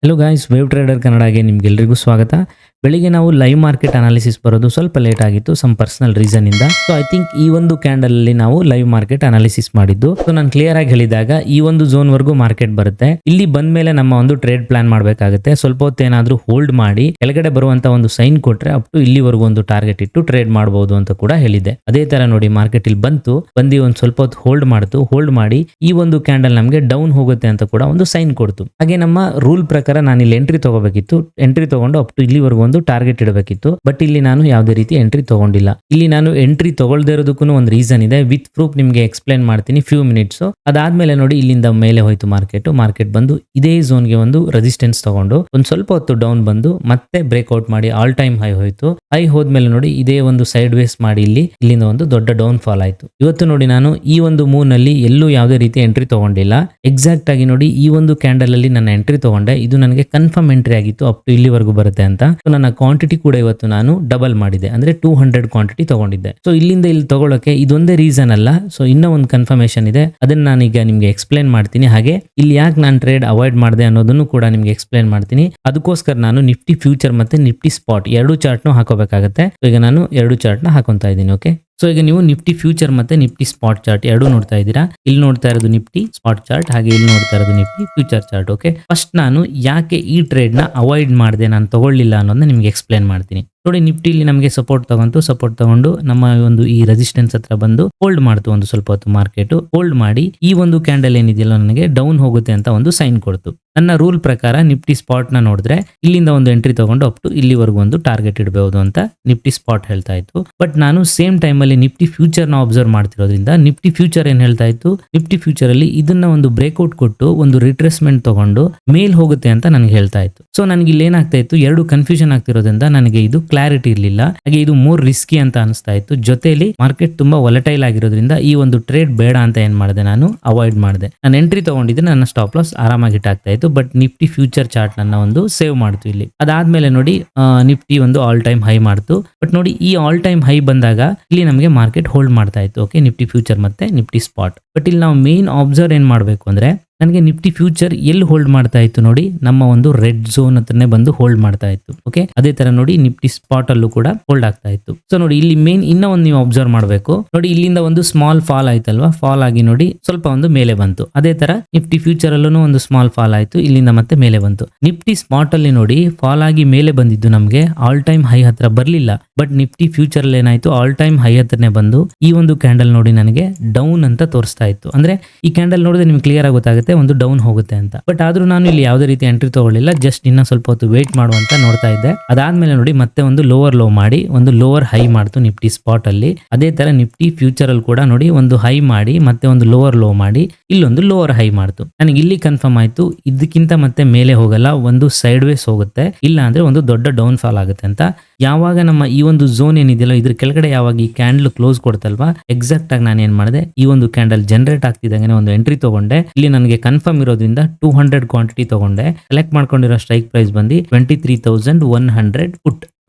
Hello guys, wave trader ಕನ್ನಡಗೆ ನಿಮ್ಗೆಲ್ರಿಗೂ ಸ್ವಾಗತ. ಬೆಳಿಗ್ಗೆ ನಾವು ಲೈವ್ ಮಾರ್ಕೆಟ್ ಅನಾಲಿಸಿಸ್ ಬರೋದು ಸ್ವಲ್ಪ ಲೇಟ್ ಆಗಿತ್ತು, ಸಮ್ ಪರ್ಸನಲ್ ರೀಸನ್ ಇಂದ. ಸೊ ಐ ಥಿಂಕ್ ಈ ಒಂದು ಕ್ಯಾಂಡಲ್ ಅಲ್ಲಿ ನಾವು ಲೈವ್ ಮಾರ್ಕೆಟ್ ಅನಾಲಿಸಿಸ್ ಮಾಡಿದ್ದು. ಸೊ ನಾನು ಕ್ಲಿಯರ್ ಆಗಿ ಹೇಳಿದಾಗ ಈ ಒಂದು ಝೋನ್ ವರೆಗೂ ಮಾರ್ಕೆಟ್ ಬರುತ್ತೆ. ಇಲ್ಲಿ ಬಂದ ಮೇಲೆ ನಮ್ಮ ಒಂದು ಟ್ರೇಡ್ ಪ್ಲಾನ್ ಮಾಡಬೇಕಾಗುತ್ತೆ. ಸ್ವಲ್ಪ ಹೊತ್ತು ಏನಾದ್ರೂ ಹೋಲ್ಡ್ ಮಾಡಿ ಕೆಳಗಡೆ ಬರುವಂತ ಒಂದು ಸೈನ್ ಕೊಟ್ರೆ ಅಪ್ ಟು ಇಲ್ಲಿವರೆಗೂ ಒಂದು ಟಾರ್ಗೆಟ್ ಇಟ್ಟು ಟ್ರೇಡ್ ಮಾಡಬಹುದು ಅಂತ ಕೂಡ ಹೇಳಿದೆ. ಅದೇ ತರ ನೋಡಿ, ಮಾರ್ಕೆಟ್ ಇಲ್ಲಿ ಬಂದು ಒಂದು ಸ್ವಲ್ಪ ಹೊತ್ತು ಹೋಲ್ಡ್ ಮಾಡಿ ಈ ಒಂದು ಕ್ಯಾಂಡಲ್ ನಮಗೆ ಡೌನ್ ಹೋಗುತ್ತೆ ಅಂತ ಕೂಡ ಒಂದು ಸೈನ್ ಕೊಡ್ತು. ಹಾಗೆ ನಮ್ಮ ರೂಲ್ ಪ್ರಕಾರ ನಾನು ಇಲ್ಲಿ ಎಂಟ್ರಿ ತಗೋಬೇಕಿತ್ತು. ಎಂಟ್ರಿ ತಗೊಂಡು ಅಪ್ ಟು ಇಲ್ಲಿವರೆಗೂ ಒಂದು ಟಾರ್ಗೆಟ್ ಇಡಬೇಕಿತ್ತು. ಬಟ್ ಇಲ್ಲಿ ನಾನು ಯಾವುದೇ ರೀತಿ ಎಂಟ್ರಿ ತಗೊಂಡಿಲ್ಲ. ಇಲ್ಲಿ ನಾನು ಎಂಟ್ರಿ ತಗೊಳ್ದೇ ಇರೋದಕ್ಕೂ ಒಂದು ರೀಸನ್ ಇದೆ. ವಿತ್ ಪ್ರೂಫ್ ನಿಮಗೆ ಎಕ್ಸ್ಪ್ಲೈನ್ ಮಾಡ್ತೀನಿ ಫ್ಯೂ ಮಿನಿಟ್ಸ್. ಅದಾದ್ಮೇಲೆ ನೋಡಿ, ಇಲ್ಲಿಂದ ಮೇಲೆ ಹೋಯ್ತು ಮಾರ್ಕೆಟ್ ಬಂದು ಇದೇ ಝೋನ್ಗೆ ಒಂದು ರೆಸಿಸ್ಟೆನ್ಸ್ ತಗೊಂಡು ಒಂದು ಸ್ವಲ್ಪ ಹೊತ್ತು ಡೌನ್ ಬಂದು ಮತ್ತೆ ಬ್ರೇಕ್ಔಟ್ ಮಾಡಿ ಆಲ್ ಟೈಮ್ ಹೈ ಹೋಯ್ತು. ಹೈ ಹೋದ್ಮೇಲೆ ನೋಡಿ ಇದೇ ಒಂದು ಸೈಡ್ ವೇಸ್ ಮಾಡಿ ಇಲ್ಲಿಂದ ಒಂದು ದೊಡ್ಡ ಡೌನ್ ಫಾಲ್ ಆಯ್ತು. ಇವತ್ತು ನೋಡಿ, ನಾನು ಈ ಒಂದು ಮೂವ್ ನಲ್ಲಿ ಎಲ್ಲೂ ಯಾವುದೇ ರೀತಿ ಎಂಟ್ರಿ ತಗೊಂಡಿಲ್ಲ. ಎಕ್ಸಾಕ್ಟ್ ಆಗಿ ನೋಡಿ, ಈ ಒಂದು ಕ್ಯಾಂಡಲ್ ಅಲ್ಲಿ ನನ್ನ ಎಂಟ್ರಿ ತಗೊಂಡೆ. ಇದು ನನಗೆ ಕನ್ಫರ್ಮ್ ಎಂಟ್ರಿ ಆಗಿತ್ತು ಅಪ್ ಟು ಇಲ್ಲಿವರೆಗೂ ಬರುತ್ತೆ ಅಂತ. ನನ್ನ ಕ್ವಾಂಟಿಟಿ ಕೂಡ ಇವತ್ತು ನಾನು ಡಬಲ್ ಮಾಡಿದೆ, ಅಂದ್ರೆ 200 ಕ್ವಾಂಟಿಟಿ ತಗೊಂಡಿದ್ದೆ. ಸೊ ಇಲ್ಲಿಂದ ಇಲ್ಲಿ ತಗೊಳ್ಳೋಕೆ ಇದೊಂದೇ ರೀಸನ್ ಅಲ್ಲ. ಸೊ ಇನ್ನೂ ಒಂದು ಕನ್ಫರ್ಮೇಶನ್ ಇದೆ, ಅದನ್ನ ನಾನೀಗ ನಿಮ್ಗೆ ಎಕ್ಸ್ಪ್ಲೈನ್ ಮಾಡ್ತೀನಿ. ಹಾಗೆ ಇಲ್ಲಿ ಯಾಕೆ ನಾನು ಟ್ರೇಡ್ ಅವಾಯ್ಡ್ ಮಾಡಿದೆ ಅನ್ನೋದನ್ನು ಕೂಡ ನಿಮ್ಗೆ ಎಕ್ಸ್ಪ್ಲೈನ್ ಮಾಡ್ತೀನಿ. ಅದಕ್ಕೋಸ್ಕರ ನಾನು ನಿಫ್ಟಿ ಫ್ಯೂಚರ್ ಮತ್ತೆ ನಿಫ್ಟಿ ಸ್ಪಾಟ್ ಎರಡು ಚಾರ್ಟ್ನು ಹಾಕೋಬೇಕಾಗುತ್ತೆ. ಈಗ ನಾನು ಎರಡು ಚಾರ್ಟ್ನ ಹಾಕೊಂತಾ ಇದ್ದೀನಿ. ಓಕೆ, ಸೊ ಈಗ ನೀವು ನಿಫ್ಟಿ ಫ್ಯೂಚರ್ ಮತ್ತೆ ನಿಫ್ಟಿ ಸ್ಪಾಟ್ ಚಾರ್ಟ್ ಎರಡು ನೋಡ್ತಾ ಇದ್ದೀರಾ. ಇಲ್ಲಿ ನೋಡ್ತಾ ಇರೋದು ನಿಫ್ಟಿ ಸ್ಪಾಟ್ ಚಾರ್ಟ್, ಹಾಗೆ ಇಲ್ಲಿ ನೋಡ್ತಾ ಇರೋದು Nifty future chart. Okay, first ನಾನು ಯಾಕೆ ಈ ಟ್ರೇಡ್ ನ ಅವಾಯ್ಡ್ ಮಾಡಿದೆ, ನಾನು ತಗೊಳ್ಳಿಲ್ಲ ಅನ್ನೋದನ್ನ ನಿಮ್ಗೆ ಎಕ್ಸ್ಪ್ಲೈನ್ ಮಾಡ್ತೀನಿ. ನೋಡಿ, ನಿಫ್ಟಿಲಿ ನಮಗೆ ಸಪೋರ್ಟ್ ತಗೊಂಡು ನಮ್ಮ ಒಂದು ಈ ರೆಸಿಸ್ಟೆನ್ಸ್ ಹತ್ರ ಬಂದು ಹೋಲ್ಡ್ ಮಾಡ್ತು. ಒಂದು ಸ್ವಲ್ಪ ಹೊತ್ತು ಮಾರ್ಕೆಟ್ ಹೋಲ್ಡ್ ಮಾಡಿ ಈ ಒಂದು ಕ್ಯಾಂಡಲ್ ಏನಿದೆಯಲ್ಲ ನನಗೆ ಡೌನ್ ಹೋಗುತ್ತೆ ಅಂತ ಒಂದು ಸೈನ್ ಕೊಡ್ತು. ನನ್ನ ರೂಲ್ ಪ್ರಕಾರ ನಿಫ್ಟಿ ಸ್ಪಾಟ್ ನ ನೋಡಿದ್ರೆ ಇಲ್ಲಿಂದ ಒಂದು ಎಂಟ್ರಿ ತಗೊಂಡು ಅಪ್ ಟು ಇಲ್ಲಿವರೆಗೂ ಒಂದು ಟಾರ್ಗೆಟ್ ಇಡಬಹುದು ಅಂತ ನಿಫ್ಟಿ ಸ್ಪಾಟ್ ಹೇಳ್ತಾ ಇತ್ತು. ಬಟ್ ನಾನು ಸೇಮ್ ಟೈಮ್ ಅಲ್ಲಿ ನಿಫ್ಟಿ ಫ್ಯೂಚರ್ ನ ಅಬ್ಸರ್ವ್ ಮಾಡ್ತಿರೋದ್ರಿಂದ ನಿಫ್ಟಿ ಫ್ಯೂಚರ್ ಏನ್ ಹೇಳ್ತಾ ಇತ್ತು, ನಿಫ್ಟಿ ಫ್ಯೂಚರ್ ಅಲ್ಲಿ ಇದನ್ನ ಒಂದು ಬ್ರೇಕ್ಔಟ್ ಕೊಟ್ಟು ಒಂದು ರಿಟ್ರೇಸ್ಮೆಂಟ್ ತಗೊಂಡು ಮೇಲ್ ಹೋಗುತ್ತೆ ಅಂತ ನನಗೆ ಹೇಳ್ತಾ ಇತ್ತು. ಸೊ ನನಗೆ ಇಲ್ಲಿ ಏನಾಗ್ತಾ ಇತ್ತು, ಎರಡು ಕನ್ಫ್ಯೂಷನ್ ಆಗ್ತಿರೋದ್ರಿಂದ ನನಗೆ ಇದು ಕ್ಲಾರಿಟಿ ಇರಲಿಲ್ಲ. ಹಾಗೆ ಇದು ಮೋರ್ ರಿಸ್ಕಿ ಅಂತ ಅನಿಸ್ತಾ ಇತ್ತು. ಜೊತೆಲಿ ಮಾರ್ಕೆಟ್ ತುಂಬಾ ವೊಲಟೈಲ್ ಆಗಿರೋದ್ರಿಂದ ಈ ಒಂದು ಟ್ರೇಡ್ ಬೇಡ ಅಂತ ಏನ್ ಮಾಡಿದೆ, ನಾನು ಅವಾಯ್ಡ್ ಮಾಡಿದೆ. ನಾನು ಎಂಟ್ರಿ ತಗೊಂಡಿದ್ರೆ ನನ್ನ ಸ್ಟಾಪ್ ಲಾಸ್ ಆರಾಮಾಗಿ ಹಿಟ್ ಆಗ್ತಾ ಇತ್ತು. ಬಟ್ ನಿಫ್ಟಿ ಫ್ಯೂಚರ್ ಚಾರ್ಟ್ ನನ್ನ ಒಂದು ಸೇವ್ ಮಾಡ್ತು ಇಲ್ಲಿ. ಅದಾದ್ಮೇಲೆ ನೋಡಿ, ನಿಫ್ಟಿ ಒಂದು ಆಲ್ ಟೈಮ್ ಹೈ ಮಾಡ್ತು. ಬಟ್ ನೋಡಿ, ಈ ಆಲ್ ಟೈಮ್ ಹೈ ಬಂದಾಗ ಇಲ್ಲಿ ನಮಗೆ ಮಾರ್ಕೆಟ್ ಹೋಲ್ಡ್ ಮಾಡ್ತಾ ಇತ್ತು. ಓಕೆ, ನಿಫ್ಟಿ ಫ್ಯೂಚರ್ ಮತ್ತೆ ನಿಫ್ಟಿ ಸ್ಪಾಟ್. ಬಟ್ ಇಲ್ಲಿ ನಾವು ಮೇನ್ ಅಬ್ಸರ್ವ್ ಏನ್ ಮಾಡ್ಬೇಕು ಅಂದ್ರೆ, ನನಗೆ ನಿಫ್ಟಿ ಫ್ಯೂಚರ್ ಎಲ್ಲಿ ಹೋಲ್ಡ್ ಮಾಡ್ತಾ ಇತ್ತು ನೋಡಿ, ನಮ್ಮ ಒಂದು ರೆಡ್ ಝೋನ್ ಹತ್ರನೇ ಬಂದು ಹೋಲ್ಡ್ ಮಾಡ್ತಾ ಇತ್ತು. ಓಕೆ, ಅದೇ ತರ ನೋಡಿ ನಿಫ್ಟಿ ಸ್ಪಾಟ್ ಅಲ್ಲೂ ಕೂಡ ಹೋಲ್ಡ್ ಆಗ್ತಾ ಇತ್ತು. ಸೊ ನೋಡಿ, ಇಲ್ಲಿ ಮೇನ್ ಇನ್ನೂ ಒಂದು ನೀವು ಅಬ್ಸರ್ವ್ ಮಾಡಬೇಕು. ನೋಡಿ, ಇಲ್ಲಿಂದ ಒಂದು ಸ್ಮಾಲ್ ಫಾಲ್ ಆಯ್ತಲ್ವಾ, ಫಾಲ್ ಆಗಿ ನೋಡಿ ಸ್ವಲ್ಪ ಒಂದು ಮೇಲೆ ಬಂತು. ಅದೇ ತರ ನಿಫ್ಟಿ ಫ್ಯೂಚರ್ ಅಲ್ಲೂ ಒಂದು ಸ್ಮಾಲ್ ಫಾಲ್ ಆಯ್ತು, ಇಲ್ಲಿಂದ ಮತ್ತೆ ಮೇಲೆ ಬಂತು. ನಿಫ್ಟಿ ಸ್ಪಾಟ್ ಅಲ್ಲಿ ನೋಡಿ ಫಾಲ್ ಆಗಿ ಮೇಲೆ ಬಂದಿದ್ದು ನಮಗೆ ಆಲ್ ಟೈಮ್ ಹೈ ಹತ್ರ ಬರ್ಲಿಲ್ಲ. ಬಟ್ ನಿಫ್ಟಿ ಫ್ಯೂಚರ್ ಅಲ್ಲಿ ಏನಾಯ್ತು, ಆಲ್ ಟೈಮ್ ಹೈ ಹತ್ರನೇ ಬಂದು ಈ ಒಂದು ಕ್ಯಾಂಡಲ್ ನೋಡಿ ನನಗೆ ಡೌನ್ ಅಂತ ತೋರಿಸ್ತಾ ಇತ್ತು. ಅಂದ್ರೆ ಈ ಕ್ಯಾಂಡಲ್ ನೋಡಿದ್ರೆ ನಿಮ್ಗೆ ಕ್ಲಿಯರ್ ಆಗಿ ಗೊತ್ತಾಗುತ್ತೆ ಒಂದು ಡೌನ್ ಹೋಗುತ್ತೆ ಅಂತ. ಬಟ್ ಆದ್ರೂ ನಾನು ಇಲ್ಲಿ ಯಾವುದೇ ರೀತಿ ಎಂಟ್ರಿ ತಗೊಳ್ಳಿಲ್ಲ. ಜಸ್ಟ್ ಇನ್ನ ಸ್ವಲ್ಪ ಹೊತ್ತು ವೇಟ್ ಮಾಡುವಂತ ನೋಡ್ತಾ ಇದ್ದೆ. ಅದಾದ್ಮೇಲೆ ನೋಡಿ ಮತ್ತೆ ಒಂದು ಲೋವರ್ ಲೋ ಮಾಡಿ ಒಂದು ಲೋವರ್ ಹೈ ಮಾಡ್ತು ನಿಫ್ಟಿ ಸ್ಪಾಟ್ ಅಲ್ಲಿ. ಅದೇ ತರ ನಿಫ್ಟಿ ಫ್ಯೂಚರ್ ಅಲ್ಲಿ ಕೂಡ ನೋಡಿ ಒಂದು ಹೈ ಮಾಡಿ ಮತ್ತೆ ಒಂದು ಲೋವರ್ ಲೋ ಮಾಡಿ ಇಲ್ಲೊಂದು ಲೋವರ್ ಹೈ ಮಾಡ್ತು. ನನಗೆ ಇಲ್ಲಿ ಕನ್ಫರ್ಮ್ ಆಯ್ತು, ಇದಕ್ಕಿಂತ ಮತ್ತೆ ಮೇಲೆ ಹೋಗಲ್ಲ, ಒಂದು ಸೈಡ್ ವೇಸ್ ಹೋಗುತ್ತೆ, ಇಲ್ಲ ಅಂದ್ರೆ ಒಂದು ದೊಡ್ಡ ಡೌನ್ ಫಾಲ್ ಆಗುತ್ತೆ ಅಂತ. ಯಾವಾಗ ನಮ್ಮ ಈ ಒಂದು ಝೋನ್ ಏನಿದೆಯಲ್ಲ ಇದ್ರ ಕೆಳಗಡೆ ಯಾವಾಗ ಈ ಕ್ಯಾಂಡಲ್ ಕ್ಲೋಸ್ ಕೊಡ್ತಲ್ವಾ, ಎಕ್ಸಾಕ್ಟ್ ಆಗಿ ನಾನು ಏನ್ ಮಾಡಿದೆ, ಈ ಒಂದು ಕ್ಯಾಂಡಲ್ ಜನರೇಟ್ ಆಗ್ತಿದ್ದಂಗೆ ಒಂದು ಎಂಟ್ರಿ ತಗೊಂಡೆ. ಇಲ್ಲಿ ನನಗೆ ಕನ್ಫರ್ಮ್ ಇರೋದ್ರಿಂದ 200 ಕ್ವಾಂಟಿಟಿ ತಗೊಂಡೆ. ಸೆಲೆಕ್ಟ್ ಮಾಡ್ಕೊಂಡಿರೋ ಸ್ಟ್ರೈಕ್ ಪ್ರೈಸ್ ಬಂದು 23,100 ಪುಟ್.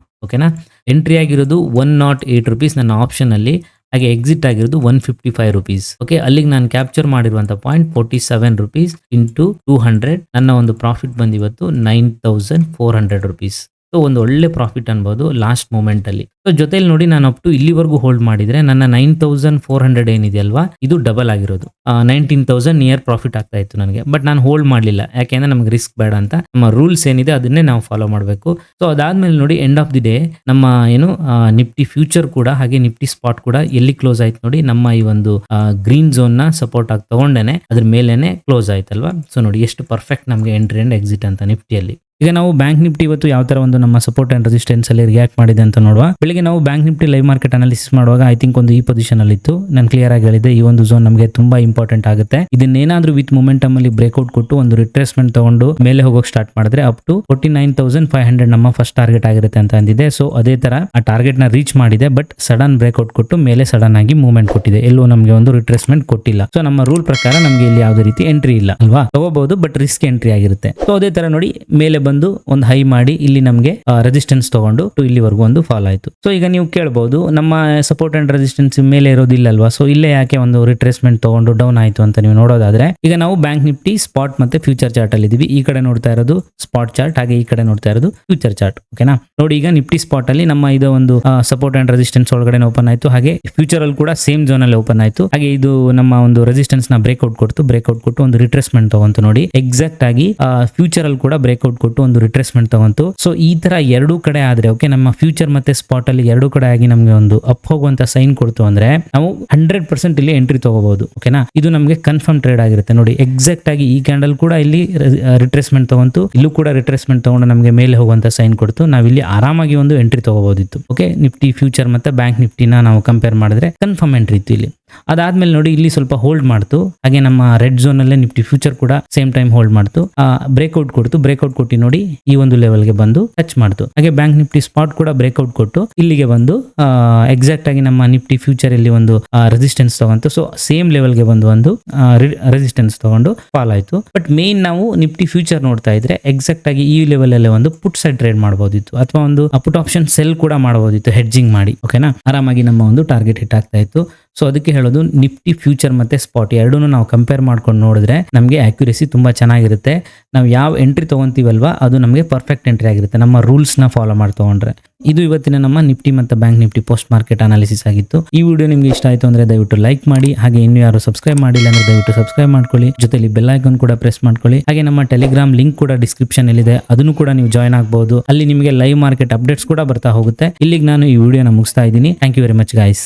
ಓಕೆನಾ, ಎಂಟ್ರಿ ಆಗಿರೋದು 108 ರುಪೀಸ್ ನನ್ನ ಆಪ್ಷನ್ ಅಲ್ಲಿ. ಹಾಗೆ ಎಕ್ಸಿಟ್ ಆಗಿರೋದು 155 ರುಪೀಸ್. ಓಕೆ, ಅಲ್ಲಿಗೆ ನಾನು ಕ್ಯಾಪ್ಚರ್ ಮಾಡಿರುವಂತ ಪಾಯಿಂಟ್ 47 ರುಪೀಸ್ ಇಂಟು 200. ನನ್ನ ಒಂದು ಪ್ರಾಫಿಟ್ ಬಂದು ಇವತ್ತು 9,400 ರುಪೀಸ್. ಸೊ ಒಂದು ಒಳ್ಳೆ ಪ್ರಾಫಿಟ್ ಅನ್ಬೋದು ಲಾಸ್ಟ್ ಮೂಮೆಂಟ್ ಅಲ್ಲಿ. ಸೊ ಜೊತೆಲಿ ನೋಡಿ, ನಾನು ಅಪ್ ಟು ಇಲ್ಲಿವರೆಗೂ ಹೋಲ್ಡ್ ಮಾಡಿದ್ರೆ ನನ್ನ 9,400 ಏನಿದೆಯಲ್ವಾ, ಇದು ಡಬಲ್ ಆಗಿರೋದು 19,000 ನಿಯರ್ ಪ್ರಾಫಿಟ್ ಆಗ್ತಾ ಇತ್ತು ನನಗೆ. ಬಟ್ ನಾನು ಹೋಲ್ಡ್ ಮಾಡಲಿಲ್ಲ, ಯಾಕೆಂದ್ರೆ ನಮ್ಗೆ ರಿಸ್ಕ್ ಬೇಡ ಅಂತ. ನಮ್ಮ ರೂಲ್ಸ್ ಏನಿದೆ ಅದನ್ನೇ ನಾವು ಫಾಲೋ ಮಾಡಬೇಕು. ಸೊ ಅದಾದ್ಮೇಲೆ ನೋಡಿ, ಎಂಡ್ ಆಫ್ ದಿ ಡೇ ನಮ್ಮ ಏನು ನಿಫ್ಟಿ ಫ್ಯೂಚರ್ ಕೂಡ ಹಾಗೆ ನಿಫ್ಟಿ ಸ್ಪಾಟ್ ಕೂಡ ಎಲ್ಲಿ ಕ್ಲೋಸ್ ಆಯ್ತು ನೋಡಿ, ನಮ್ಮ ಈ ಒಂದು ಗ್ರೀನ್ ಝೋನ್ ನ ಸಪೋರ್ಟ್ ಆಗಿ ತಗೊಂಡೇನೆ ಅದ್ರ ಮೇಲೆನೆ ಕ್ಲೋಸ್ ಆಯ್ತಲ್ವಾ. ಸೊ ನೋಡಿ ಎಷ್ಟು ಪರ್ಫೆಕ್ಟ್ ನಮಗೆ ಎಂಟ್ರಿ ಅಂಡ್ ಎಕ್ಸಿಟ್ ಅಂತ ನಿಫ್ಟಿಯಲ್ಲಿ. ಈಗ ನಾವು ಬ್ಯಾಂಕ್ ನಿಫ್ಟಿ ಇವತ್ತು ಯಾವ ತರ ಒಂದು ನಮ್ಮ ಸಪೋರ್ಟ್ ಅಂಡ್ ರೆಸಿಸ್ಟೆನ್ಸ್ ಅಲ್ಲಿ ರಿಯಾಕ್ಟ್ ಮಾಡಿದೆ ಅಂತ ನೋಡುವ. ಬೆಳಿಗ್ಗೆ ನಾವು bank Nifty live market analysis ಮಾಡುವಾಗ ಐ ಥಿಂಕ್ ಒಂದು ಈ ಪೊಸಿಷನ್ ಅಲ್ಲಿ ಇತ್ತು. ನಾನು ಕ್ಲಿಯರ್ ಆಗಿ ಹೇಳಿದೆ, ಈ ಒಂದು ಝೋನ್ ನಮಗೆ ತುಂಬಾ ಇಂಪಾರ್ಟೆಂಟ್ ಆಗುತ್ತೆ. ಇದನ್ನೇನಾದ್ರೂ ವಿತ್ ಮೊಮೆಂಟಮ್ ಅಲ್ಲಿ ಬ್ರೇಕ್ಔಟ್ ಕೊಟ್ಟು ಒಂದು ರಿಟ್ರೇಸ್ಮೆಂಟ್ ತಗೊಂಡು ಮೇಲೆ ಹೋಗೋಕೆ ಸ್ಟಾರ್ಟ್ ಮಾಡಿದ್ರೆ ಅಪ್ ಟು 49,500 ನಮ್ಮ ಫಸ್ಟ್ ಟಾರ್ಗೆಟ್ ಆಗಿರುತ್ತೆ ಅಂತ ಅಂದಿದೆ. ಸೊ ಅದೇ ತರ ಆ ಟಾರ್ಗೆಟ್ ನ ರೀಚ್ ಮಾಡಿದೆ. ಬಟ್ ಸಡನ್ ಬ್ರೇಕ್ಔಟ್ ಕೊಟ್ಟು ಮೇಲೆ ಸಡನ್ ಆಗಿ ಮೂವ್ಮೆಂಟ್ ಕೊಟ್ಟಿದೆ, ಎಲ್ಲೂ ನಮಗೆ ಒಂದು ರಿಟ್ರೇಸ್ಮೆಂಟ್ ಕೊಟ್ಟಿಲ್ಲ. ಸೊ ನಮ್ಮ ರೂಲ್ ಪ್ರಕಾರ ನಮಗೆ ಇಲ್ಲಿ ಯಾವುದೇ ರೀತಿ ಎಂಟ್ರಿ ಇಲ್ಲ ಅಲ್ವಾ, ತಗೋಬಹುದು ಬಟ್ ರಿಸ್ಕ್ ಎಂಟ್ರಿ ಆಗಿರುತ್ತೆ. ಸೊ ಅದೇ ತರ ನೋಡಿ, ಮೇಲೆ ಬಂದು ಒಂದು ಹೈ ಮಾಡಿ ಇಲ್ಲಿ ನಮಗೆ ರೆಸಿಸ್ಟೆನ್ಸ್ ತಗೊಂಡು ಇಲ್ಲಿವರೆಗೂ ಒಂದು ಫಾಲ್ ಆಯ್ತು. ಸೊ ಈಗ ನೀವು ಕೇಳಬಹುದು ನಮ್ಮ ಸಪೋರ್ಟ್ ಅಂಡ್ ರೆಸಿಸ್ಟೆನ್ಸ್ ಮೇಲೆ ಇರೋದಿಲ್ಲ ಅಲ್ವಾ, ಸೊ ಇಲ್ಲೇ ಯಾಕೆ ಒಂದು ರಿಟ್ರೇಸ್ಮೆಂಟ್ ತಗೊಂಡು ಡೌನ್ ಆಯ್ತು ಅಂತ ನೀವು ನೋಡೋದಾದ್ರೆ, ಈಗ ನಾವು ಬ್ಯಾಂಕ್ ನಿಫ್ಟಿ ಸ್ಪಾಟ್ ಮತ್ತೆ ಫ್ಯೂಚರ್ ಚಾರ್ಟ್ ಅಲ್ಲಿ ಇದೀವಿ. ಈ ಕಡೆ ನೋಡ್ತಾ ಇರೋದು ಸ್ಪಾಟ್ ಚಾರ್ಟ್, ಹಾಗೆ ಈ ಕಡೆ ನೋಡ್ತಾ ಇರೋದು ಫ್ಯೂಚರ್ ಚಾರ್ಟ್. ಓಕೆನಾ, ನೋಡಿ ಈಗ ನಿಫ್ಟಿ ಸ್ಪಾಟ್ ಅಲ್ಲಿ ನಮ್ಮ ಇದು ಒಂದು ಸಪೋರ್ಟ್ ಅಂಡ್ ರೆಸಿಸ್ಟೆನ್ಸ್ ಒಳಗಡೆ ಓಪನ್ ಆಯ್ತು, ಹಾಗೆ ಫ್ಯೂಚರ್ ಅಲ್ಲಿ ಕೂಡ ಸೇಮ್ ಝೋನ್ ಅಲ್ಲಿ ಓಪನ್ ಆಯ್ತು. ಹಾಗೆ ಇದು ನಮ್ಮ ಒಂದು ರೆಸಿಸ್ಟೆನ್ಸ್ ನ ಬ್ರೇಕ್ಔಟ್ ಕೊಟ್ಟು ಒಂದು ರಿಟ್ರೇಸ್ಮೆಂಟ್ ತಗೊಂತು. ನೋಡಿ ಎಕ್ಸಾಕ್ಟ್ ಆಗಿ ಫ್ಯೂಚರ್ ಅಲ್ಲಿ ಕೂಡ ಬ್ರೇಕ್ಔಟ್ ಕೊಟ್ಟು ಒಂದು ರಿಟ್ರೇಸ್ಮೆಂಟ್ ತಗೊಂತು. ಸೊ ಈ ತರ ಎರಡೂ ಕಡೆ ಆದ್ರೆ, ಓಕೆ, ನಮ್ಮ ಫ್ಯೂಚರ್ ಮತ್ತೆ ಸ್ಪಾಟ್ ಅಲ್ಲಿ ಎರಡೂ ಕಡೆ ಆಗಿ ನಮಗೆ ಒಂದು ಅಪ್ ಹೋಗುವಂತ ಸೈನ್ ಕೊಡ್ತು ಅಂದ್ರೆ ನಾವು 100% ಇಲ್ಲಿ ಎಂಟ್ರಿ ತಗೋಬಹುದು. ಓಕೆನಾ, ಇದು ನಮಗೆ ಕನ್ಫರ್ಮ್ ಟ್ರೇಡ್ ಆಗಿರುತ್ತೆ. ನೋಡಿ ಎಕ್ಸಾಕ್ಟ್ ಆಗಿ ಈ ಕ್ಯಾಂಡಲ್ ಕೂಡ ಇಲ್ಲಿ ರಿಟ್ರೇಸ್ಮೆಂಟ್ ತಗೊಂತು, ಇಲ್ಲೂ ಕೂಡ ರಿಟ್ರೇಸ್ಮೆಂಟ್ ತಗೊಂಡು ನಮಗೆ ಮೇಲೆ ಹೋಗುವಂತ ಸೈನ್ ಕೊಡ್ತು. ನಾವಿಲ್ಲಿ ಆರಾಮಾಗಿ ಒಂದು ಎಂಟ್ರಿ ತಗೋಬಹುದಿತ್ತು. ಓಕೆ, ನಿಫ್ಟಿ ಫ್ಯೂಚರ್ ಮತ್ತೆ ಬ್ಯಾಂಕ್ ನಿಫ್ಟಿನ ನಾವು ಕಂಪೇರ್ ಮಾಡಿದ್ರೆ ಕನ್ಫರ್ಮ್ ಎಂಟ್ರಿ ಇತ್ತು ಇಲ್ಲಿ. ಅದಾದ್ಮೇಲೆ ನೋಡಿ ಇಲ್ಲಿ ಸ್ವಲ್ಪ ಹೋಲ್ಡ್ ಮಾಡ್ತು, ಹಾಗೆ ನಮ್ಮ ರೆಡ್ ಝೋನ್ ಅಲ್ಲೇ ನಿಫ್ಟಿ ಫ್ಯೂಚರ್ ಕೂಡ ಸೇಮ್ ಟೈಮ್ ಹೋಲ್ಡ್ ಮಾಡ್ತು, ಬ್ರೇಕ್ಔಟ್ ಕೊಟ್ಟು ನೋಡಿ ಈ ಒಂದು ಲೆವೆಲ್ಗೆ ಬಂದು ಟಚ್ ಮಾಡ್ತು. ಹಾಗೆ ಬ್ಯಾಂಕ್ ನಿಫ್ಟಿ ಸ್ಪಾಟ್ ಕೂಡ ಬ್ರೇಕ್ಔಟ್ ಕೊಟ್ಟು ಇಲ್ಲಿಗೆ ಬಂದು ಎಕ್ಸಾಕ್ಟ್ ಆಗಿ ನಮ್ಮ ನಿಫ್ಟಿ ಫ್ಯೂಚರ್ ಇಲ್ಲಿ ಒಂದು ರೆಸಿಸ್ಟೆನ್ಸ್ ತಗೊಂತು. ಸೊ ಸೇಮ್ ಲೆವೆಲ್ಗೆ ಬಂದು ಒಂದು ರೆಸಿಸ್ಟೆನ್ಸ್ ತಗೊಂಡು ಫಾಲ್ ಆಯ್ತು. ಬಟ್ ಮೇನ್ ನಾವು ನಿಫ್ಟಿ ಫ್ಯೂಚರ್ ನೋಡ್ತಾ ಇದ್ರೆ ಎಕ್ಸಾಕ್ಟ್ ಆಗಿ ಈ ಲೆವೆಲ್ ಅಲ್ಲೇ ಒಂದು ಪುಟ್ ಸೈಡ್ ಟ್ರೇಡ್ ಮಾಡಬಹುದಿತ್ತು, ಅಥವಾ ಒಂದು ಪುಟ್ ಆಪ್ಷನ್ ಸೆಲ್ ಕೂಡ ಮಾಡಬಹುದಿತ್ತು ಹೆಡ್ಜಿಂಗ್ ಮಾಡಿ. ಓಕೆನಾ, ಆರಾಮಾಗಿ ನಮ್ಮ ಒಂದು ಟಾರ್ಗೆಟ್ ಹಿಟ್ ಆಗ್ತಾ ಇತ್ತು. ಸೊ ಅದಕ್ಕೆ ಹೇಳೋದು ನಿಫ್ಟಿ ಫ್ಯೂಚರ್ ಮತ್ತೆ ಸ್ಪಾಟ್ ಎರಡೂ ನಾವು ಕಂಪೇರ್ ಮಾಡ್ಕೊಂಡು ನೋಡಿದ್ರೆ ನಮಗೆ ಅಕ್ಯುರೇಸಿ ತುಂಬಾ ಚೆನ್ನಾಗಿರುತ್ತೆ. ನಾವು ಯಾವ ಎಂಟ್ರಿ ತಗೊಂತೀವಲ್ವಾ ಅದು ನಮಗೆ ಪರ್ಫೆಕ್ಟ್ ಎಂಟ್ರಿ ಆಗಿರುತ್ತೆ, ನಮ್ಮ ರೂಲ್ಸ್ನ ಫಾಲೋ ಮಾಡಿ ತಗೊಂಡ್ರೆ. ಇದು ಇವತ್ತಿನ ನಮ್ಮ ನಿಫ್ಟಿ ಮತ್ತು bank Nifty post market analysis ಆಗಿತ್ತು. ಈ ವಿಡಿಯೋ ನಿಮಗೆ ಇಷ್ಟ ಆಯಿತು ಅಂದರೆ ದಯವಿಟ್ಟು ಲೈಕ್ ಮಾಡಿ, ಹಾಗೆ ಇನ್ನೂ ಯಾರು ಸಬ್ಸ್ಕ್ರೈಬ್ ಮಾಡಿಲ್ಲ ಅಂದರೆ ದಯವಿಟ್ಟು ಸಬ್ಸ್ಕ್ರೈಬ್ ಮಾಡ್ಕೊಳ್ಳಿ, ಜೊತೆಲಿ ಬೆಲ್ ಐಕಾನ್ ಕೂಡ ಪ್ರೆಸ್ ಮಾಡ್ಕೊಳ್ಳಿ. ಹಾಗೆ ನಮ್ಮ ಟೆಲಿಗ್ರಾಮ್ ಲಿಂಕ್ ಕೂಡ ಡಿಸ್ಕ್ರಿಪ್ಷನ್ ಇದೆ, ಅದನ್ನು ಕೂಡ ನೀವು ಜಾಯ್ನ್ ಆಗಬಹುದು. ಅಲ್ಲಿ ನಿಮಗೆ ಲೈವ್ ಮಾರ್ಕೆಟ್ ಅಪ್ಡೇಟ್ಸ್ ಕೂಡ ಬರ್ತಾ ಹೋಗುತ್ತೆ. ಇಲ್ಲಿಗೆ ನಾನು ಈ ವಿಡಿಯೋನ ಮುಗಿಸ್ತಾ ಇದ್ದೀನಿ. Thank you very much guys.